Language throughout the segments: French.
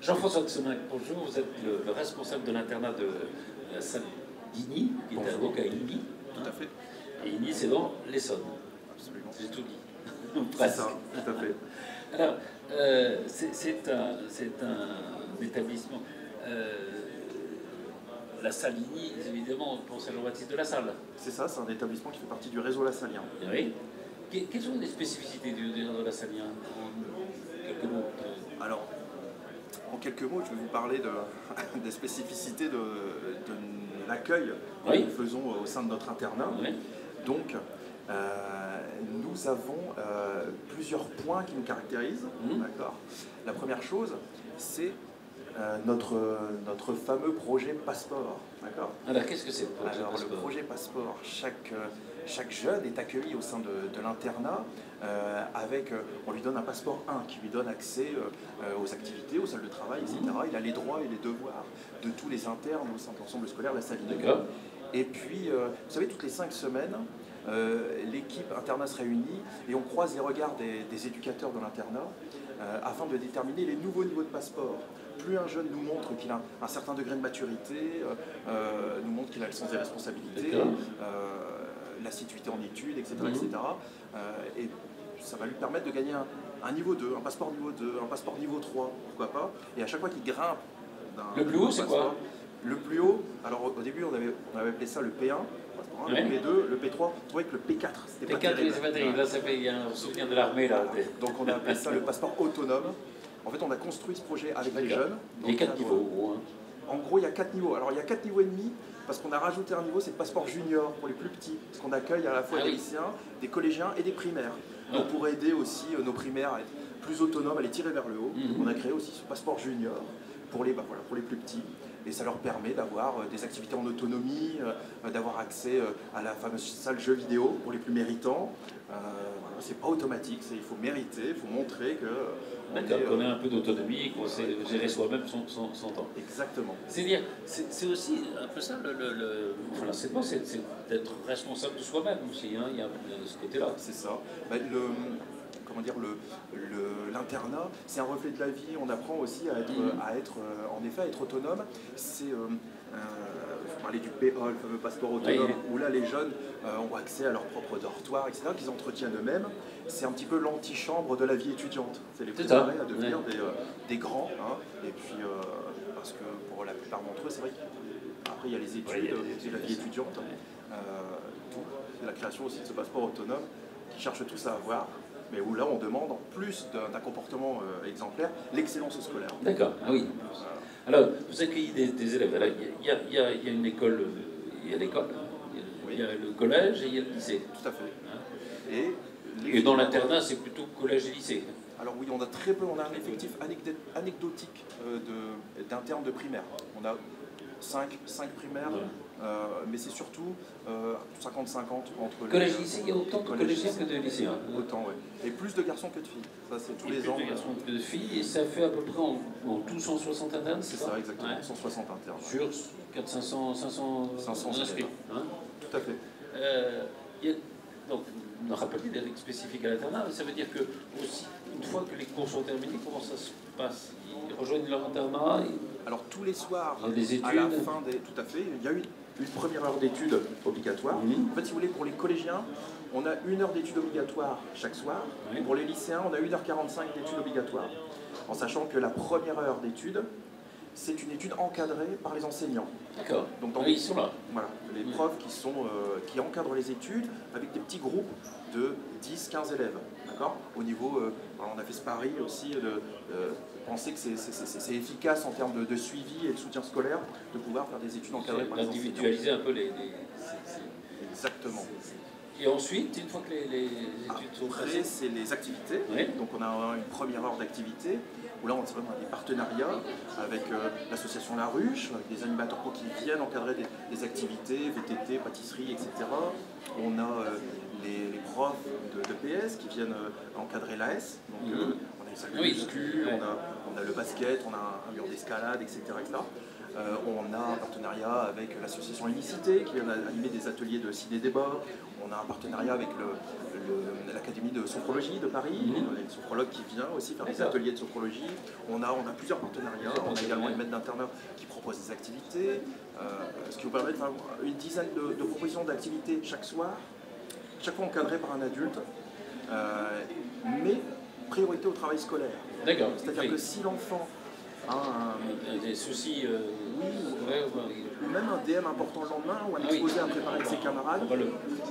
Jean-François Xenac, bonjour, vous êtes le responsable de l'internat de la salle d'Igny, qui est donc à Igny. Tout à fait. Et Igny, c'est dans l'Essonne. Absolument. J'ai tout dit. C'est ça, tout à fait. Alors, c'est un établissement. La salle Igny, évidemment, pour Saint-Jean-Baptiste de la Salle. C'est ça, c'est un établissement qui fait partie du réseau Lassalien. Oui. Quelles sont les spécificités du réseau Lassalien en quelques mots? Alors, en quelques mots, je vais vous parler des spécificités de l'accueil que nous faisons au sein de notre internat. Oui. Donc, nous avons plusieurs points qui nous caractérisent. D'accord. La première chose, c'est notre fameux projet Passeport. Alors, qu'est-ce que c'est le projet Alors, Passeport? le projet Passeport, chaque jeune est accueilli au sein de l'internat avec, on lui donne un passeport 1 qui lui donne accès aux activités, aux salles de travail, etc. Il a les droits et les devoirs de tous les internes au sein de l'ensemble scolaire de la salle. D'accord. Et puis, vous savez, toutes les 5 semaines, l'équipe internat se réunit et on croise les regards des éducateurs de l'internat afin de déterminer les nouveaux niveaux de passeport. Plus un jeune nous montre qu'il a un certain degré de maturité, nous montre qu'il a le sens des responsabilités, l'assiduité en études, etc. Et ça va lui permettre de gagner un niveau 2, un passeport niveau 2, un passeport niveau 3, pourquoi pas. Et à chaque fois qu'il grimpe Le plus haut, c'est quoi? Le plus haut, alors au début on avait appelé ça le P1, le P2, le P3, vous voyez que le P4, c'était pas terrible. C'est pas terrible, là ça fait, il y a un souvenir de l'armée là. Donc on a appelé ça le passeport autonome. En fait on a construit ce projet avec les jeunes. Il y a 4 niveaux en gros. En gros il y a 4 niveaux. Alors il y a 4 niveaux et demi, parce qu'on a rajouté un niveau, c'est le passeport junior pour les plus petits, parce qu'on accueille à la fois des lycéens, des collégiens et des primaires. Donc pour aider aussi nos primaires à être plus autonomes, à les tirer vers le haut, on a créé aussi ce passeport junior pour les plus petits. Et ça leur permet d'avoir des activités en autonomie, d'avoir accès à la fameuse salle jeux vidéo pour les plus méritants. C'est pas automatique, il faut mériter, il faut montrer qu'on a un peu d'autonomie et qu'on sait gérer soi-même son temps. Exactement. C'est-à-dire, c'est aussi un peu ça, c'est d'être responsable de soi-même aussi, hein, il y a ce côté-là. C'est ça. L'internat, c'est un reflet de la vie. On apprend aussi à être autonome. Je parlais du PA, le fameux passeport autonome, où là les jeunes ont accès à leur propre dortoir, etc., qu'ils entretiennent eux-mêmes. C'est un petit peu l'antichambre de la vie étudiante. C'est les préparer à devenir des grands. Hein. Et puis, parce que pour la plupart d'entre eux, c'est vrai qu'après il y a les études, c'est la vie étudiante. C'est la création aussi de ce passeport autonome qui cherche tous à avoir. Mais où là, on demande, en plus d'un comportement exemplaire, l'excellence scolaire. D'accord, ah oui. Alors, vous accueillez des élèves. Alors, il y a une école, il y a l'école, il y a le collège et il y a le lycée. Tout à fait. Hein? Et dans l'internat, c'est plutôt collège et lycée. Alors oui, on a très peu, on a un effectif anecdotique d'internes de primaire. On a 5 primaires. Mais c'est surtout 50-50 entre les... Collège et lycée, il y a autant de collégiens que de lycéens. Autant, oui. Et plus de garçons que de filles. Ça, c'est tous les ans. Plus de garçons que de filles, et ça fait à peu près en tout 160 internes, c'est ça? Exactement, 160 internes. Sur 500 inscrits. Hein? Tout à fait. Donc, on n'a pas dit des règles spécifiques à l'internat, mais ça veut dire que, aussi, une fois que les cours sont terminés, comment ça se passe? Ils rejoignent leur internat Alors, tous les soirs, il y a des études. à la fin des... Tout à fait. Il y a une première heure d'études obligatoire. En fait, si vous voulez, pour les collégiens, on a 1 heure d'études obligatoires chaque soir. Pour les lycéens, on a 1h45 d'études obligatoires. En sachant que la première heure d'études, c'est une étude encadrée par les enseignants. D'accord. Donc, ils sont là. Voilà, les profs qui encadrent les études avec des petits groupes de 10-15 élèves. D'accord. Au niveau, on a fait ce pari aussi de penser que c'est efficace en termes de suivi et de soutien scolaire de pouvoir faire des études encadrées par les enseignants. D'individualiser un peu les... Exactement. Et ensuite, une fois que les études sont passées... Après, c'est les activités. Donc on a une première heure d'activité où là on a des partenariats avec l'association La Ruche, avec des animateurs qui viennent encadrer des activités, VTT, pâtisserie, etc. On a les profs de PS qui viennent encadrer l'AS. Donc on a une salle de muscu, on a le basket, on a un mur d'escalade, etc. On a un partenariat avec l'association Unicité qui vient animer des ateliers de ciné-débat. On a un partenariat avec l'Académie l'Académie de sophrologie de Paris, il y a une sophrologue qui vient aussi faire des ateliers de sophrologie. On a plusieurs partenariats, on a également une maître d'internat qui propose des activités, ce qui nous permet de faire une dizaine de propositions d'activités chaque soir, chaque fois encadrées par un adulte, mais priorité au travail scolaire. D'accord. C'est-à-dire que si l'enfant a des soucis, ou même un DM important le lendemain, ou un exposé à préparer avec ses camarades,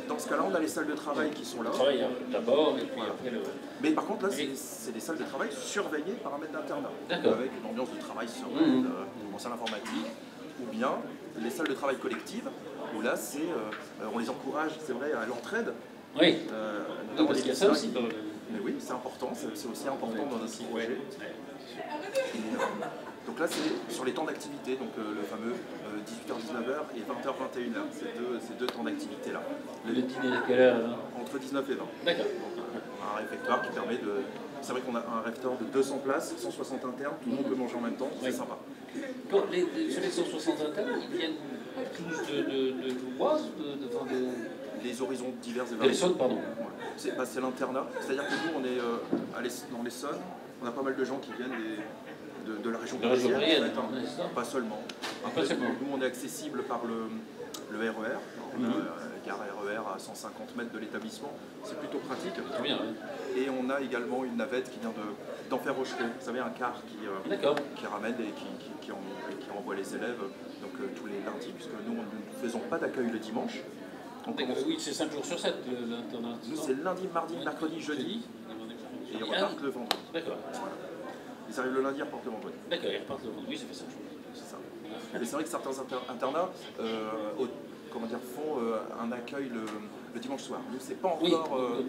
dans ce cas-là, on a les salles de travail qui sont là. Travail d'abord, et puis après le... Mais par contre, là, c'est des salles de travail surveillées par un maître d'internat, avec une ambiance de travail sereine, en salle informatique, ou bien les salles de travail collectives, où là, on les encourage, c'est vrai, à l'entraide. Oui, parce qu'il y a ça aussi dans le... Mais oui, c'est important, c'est aussi important dans notre projet. Donc là, c'est sur les temps d'activité, donc le fameux 18h-19h et 20h-21h, ces deux temps d'activité-là. Le dîner à quelle heure là? Entre 19 et 20. D'accord. Un réfectoire qui permet de... C'est vrai qu'on a un réfectoire de 200 places, 160 internes, tout le monde peut manger en même temps, c'est sympa. Quand sur les 160 internes, ils viennent tous de l'Oise, les horizons divers et variés. L'Essonne, pardon. Ouais. C'est l'internat, c'est-à-dire que nous, on est dans l'Essonne, on a pas mal de gens qui viennent de la région parisienne, pas seulement. Après, nous, on est accessible par le RER. On a gare RER à 150 mètres de l'établissement. C'est plutôt pratique. Bien, et on a également une navette qui vient d'Enfer-Rochereau. Vous savez, un car qui ramène et qui envoie les élèves donc, tous les lundis, puisque nous, nous ne faisons pas d'accueil le dimanche. Oui, c'est 5 jours sur 7 l'internat. Nous, c'est lundi, mardi, mercredi, jeudi. Et ils repartent le vendredi. D'accord. Voilà. Ils arrivent le lundi, ils repartent le vendredi. D'accord, ils repartent le vendredi. Oui, ça fait 5 jours. C'est ça. Et c'est vrai que certains internats font un accueil le dimanche soir. Nous, c'est pas encore.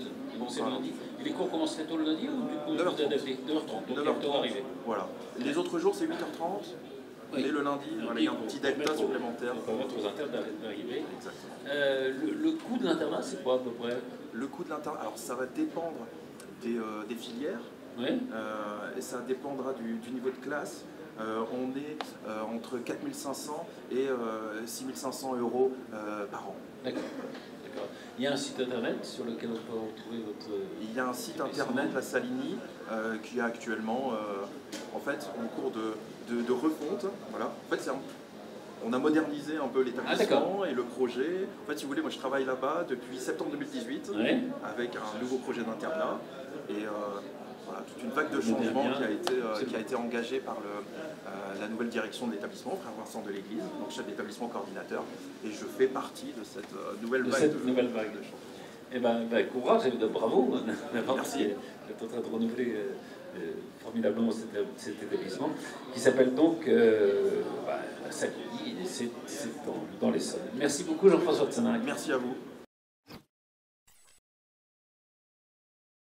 C'est le lundi. Et les cours commencent très tôt le lundi ou du coup 9h30. 9h30, donc 9h30 d'arrivée. Voilà. Les autres jours, c'est 8h30. Et le lundi, il y a un petit delta supplémentaire. Pour permettre aux internes d'arriver. Exactement. Le coût de l'internat, c'est quoi à peu près? Le coût de l'internat, alors ça va dépendre des filières. Et ça dépendra du niveau de classe. On est entre 4 500 et 6 500 euros par an. D'accord. Il y a un site internet sur lequel on peut retrouver votre... Il y a un site internet, la Salini, qui est actuellement en fait, en cours de refonte. Voilà. En fait, on a modernisé un peu l'établissement et le projet. En fait, si vous voulez, moi je travaille là-bas depuis septembre 2018 avec un nouveau projet d'internat. Et voilà, toute une vague de changements qui a été engagée par la nouvelle direction de l'établissement, frère Vincent de l'Église, donc chef d'établissement coordinateur. Et je fais partie de cette nouvelle vague de changements. Eh bien, courage et bravo. Merci. Vous êtes en train de renouveler formidablement cet établissement, qui s'appelle donc la Salini, et c'est dans l'Essonne. Merci beaucoup Jean-François Tsenac. Merci à vous.